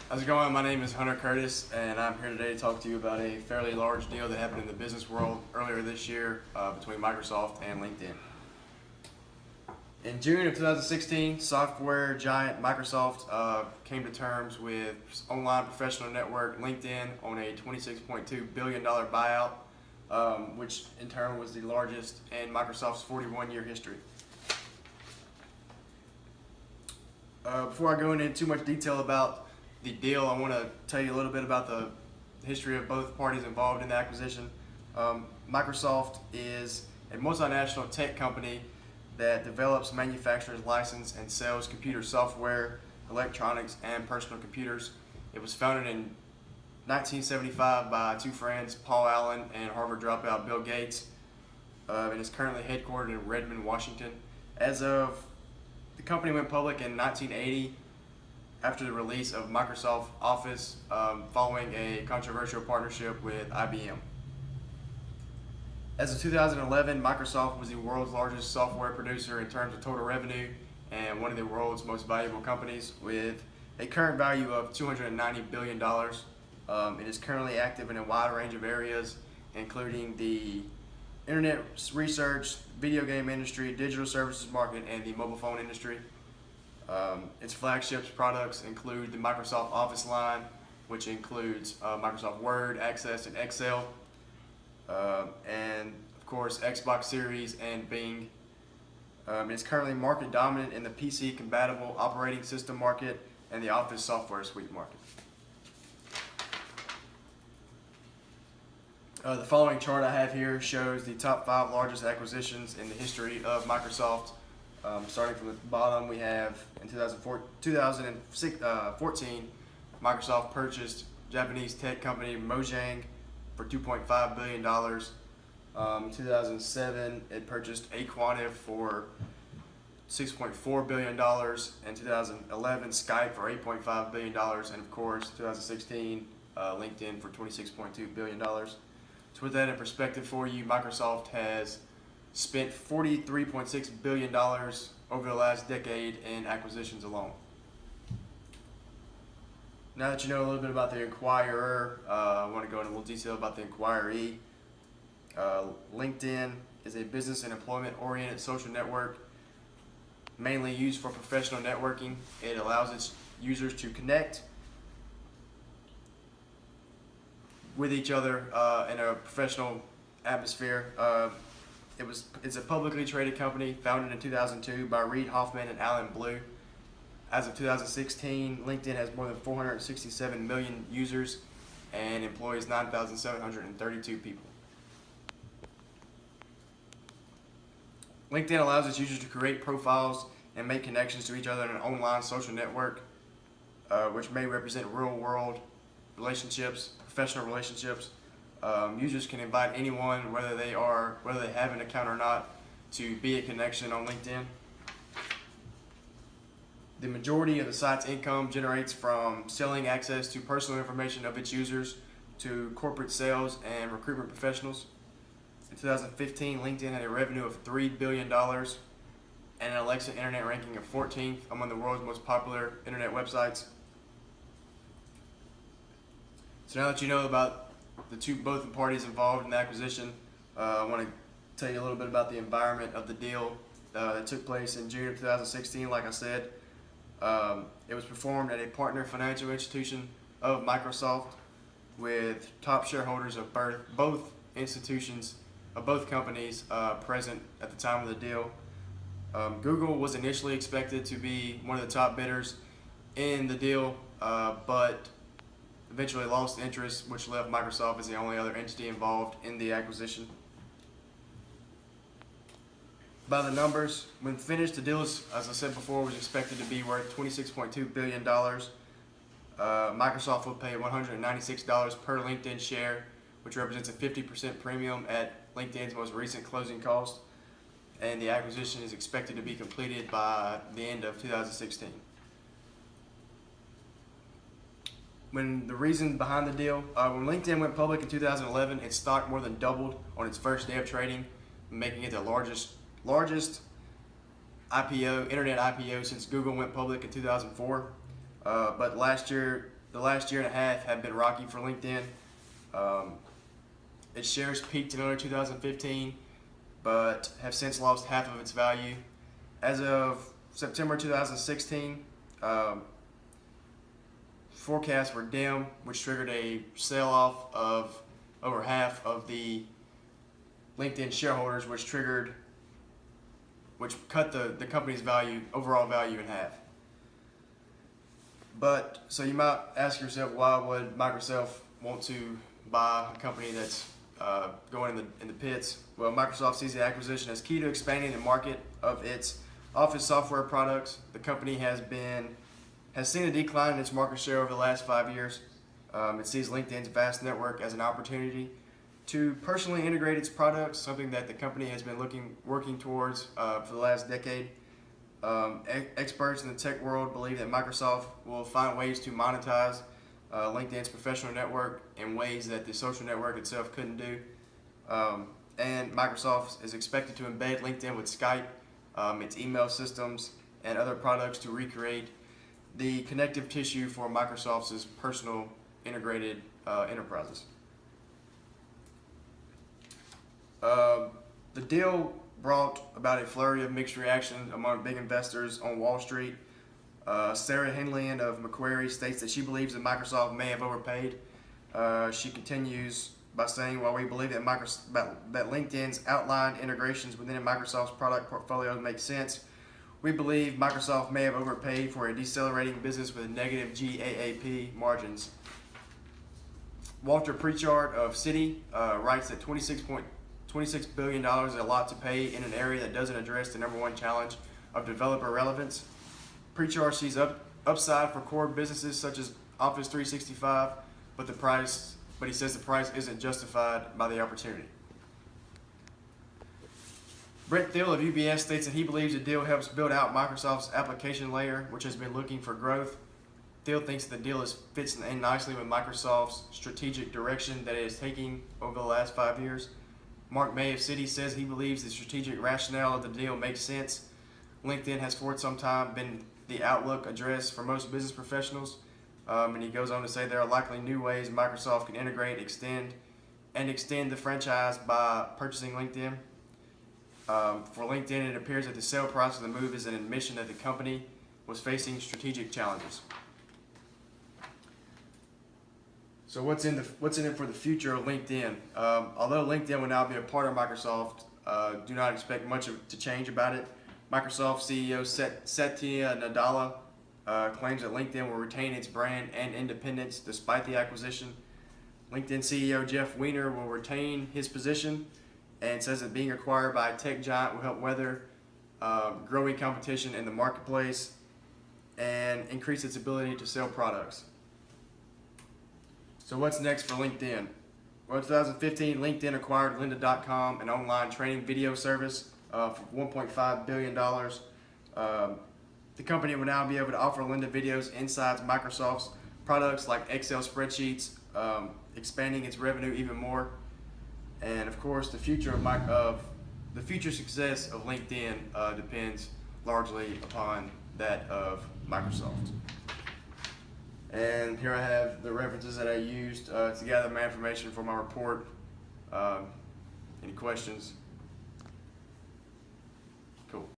How's it going? My name is Hunter Curtis, and I'm here today to talk to you about a fairly large deal that happened in the business world earlier this year between Microsoft and LinkedIn. In June of 2016, software giant Microsoft came to terms with online professional network LinkedIn on a $26.2 billion buyout, which in turn was the largest in Microsoft's 41-year history. Before I go into too much detail about the deal, I want to tell you a little bit about the history of both parties involved in the acquisition. Microsoft is a multinational tech company that develops, manufactures, licenses, and sells computer software, electronics, and personal computers. It was founded in 1975 by two friends, Paul Allen and Harvard dropout Bill Gates, and is currently headquartered in Redmond, Washington. The company went public in 1980 after the release of Microsoft Office following a controversial partnership with IBM. As of 2011, Microsoft was the world's largest software producer in terms of total revenue and one of the world's most valuable companies with a current value of $290 billion. It is currently active in a wide range of areas, including the internet research, video game industry, digital services market, and the mobile phone industry. Its flagship products include the Microsoft Office line, which includes Microsoft Word, Access, and Excel, and of course Xbox Series and Bing. It's currently market dominant in the PC compatible operating system market and the Office software suite market. The following chart I have here shows the top 5 largest acquisitions in the history of Microsoft. Starting from the bottom, we have in 2014, Microsoft purchased Japanese tech company Mojang for $2.5 billion. In 2007, it purchased Aquantive for $6.4 billion. In 2011, Skype for $8.5 billion. And of course, 2016, LinkedIn for $26.2 billion. To put that in perspective for you, Microsoft has spent $43.6 billion over the last decade in acquisitions alone. Now that you know a little bit about the acquirer, I want to go into a little detail about the acquiree. LinkedIn is a business and employment-oriented social network mainly used for professional networking. It allows its users to connect with each other in a professional atmosphere. It's a publicly traded company founded in 2002 by Reid Hoffman and Alan Blue. As of 2016, LinkedIn has more than 467 million users and employs 9,732 people. LinkedIn allows its users to create profiles and make connections to each other in an online social network, which may represent real-world relationships, professional relationships. Users can invite anyone, whether they have an account or not, to be a connection on LinkedIn. The majority of the site's income generates from selling access to personal information of its users to corporate sales and recruitment professionals. In 2015, LinkedIn had a revenue of $3 billion and an Alexa internet ranking of 14th among the world's most popular internet websites. So now that you know about both parties involved in the acquisition, I want to tell you a little bit about the environment of the deal that took place in June of 2016. Like I said, it was performed at a partner financial institution of Microsoft with top shareholders of both institutions, of both companies present at the time of the deal. Google was initially expected to be one of the top bidders in the deal, but eventually lost interest, which left Microsoft as the only other entity involved in the acquisition. By the numbers, when finished, the deal, as I said before, was expected to be worth $26.2 billion. Microsoft will pay $196 per LinkedIn share, which represents a 50% premium at LinkedIn's most recent closing cost. And the acquisition is expected to be completed by the end of 2016. When the reason behind the deal, when LinkedIn went public in 2011, its stock more than doubled on its first day of trading, making it the largest internet IPO since Google went public in 2004. But last year, the last year and a half have been rocky for LinkedIn. Its shares peaked in early 2015, but have since lost half of its value. As of September 2016, forecasts were dim, which triggered a sell-off of over half of the LinkedIn shareholders, which cut the company's overall value in half. But so you might ask yourself, why would Microsoft want to buy a company that's going in the pits? Well, Microsoft sees the acquisition as key to expanding the market of its office software products. The company has seen a decline in its market share over the last 5 years. It sees LinkedIn's vast network as an opportunity to personally integrate its products, something that the company has been working towards for the last decade. Experts in the tech world believe that Microsoft will find ways to monetize LinkedIn's professional network in ways that the social network itself couldn't do. And Microsoft is expected to embed LinkedIn with Skype, its email systems, and other products to recreate the connective tissue for Microsoft's personal integrated enterprises. The deal brought about a flurry of mixed reactions among big investors on Wall Street. Sarah Henlian of Macquarie states that she believes that Microsoft may have overpaid. She continues by saying, while we believe that LinkedIn's outlined integrations within Microsoft's product portfolio make sense, we believe Microsoft may have overpaid for a decelerating business with negative GAAP margins. Walter Pritchard of Citi writes that $26 billion is a lot to pay in an area that doesn't address the #1 challenge of developer relevance. Pritchard sees upside for core businesses such as Office 365, but he says the price isn't justified by the opportunity. Brent Thiel of UBS states that he believes the deal helps build out Microsoft's application layer, which has been looking for growth. Thiel thinks the deal fits in nicely with Microsoft's strategic direction that it is taking over the last 5 years. Mark May of Citi says he believes the strategic rationale of the deal makes sense. LinkedIn has for some time been the Outlook address for most business professionals. And he goes on to say there are likely new ways Microsoft can integrate, extend the franchise by purchasing LinkedIn. For LinkedIn, it appears that the sale price of the move is an admission that the company was facing strategic challenges. So what's in it for the future of LinkedIn? Although LinkedIn will now be a part of Microsoft, do not expect much to change about it. Microsoft CEO Satya Nadella claims that LinkedIn will retain its brand and independence despite the acquisition. LinkedIn CEO Jeff Weiner will retain his position and says that being acquired by a tech giant will help weather growing competition in the marketplace and increase its ability to sell products. So what's next for LinkedIn? Well, in 2015, LinkedIn acquired lynda.com, an online training video service, for $1.5 billion. The company will now be able to offer Lynda videos inside Microsoft's products like Excel spreadsheets, expanding its revenue even more. And of course, the future success of LinkedIn depends largely upon that of Microsoft. And here I have the references that I used to gather my information for my report. Any questions? Cool.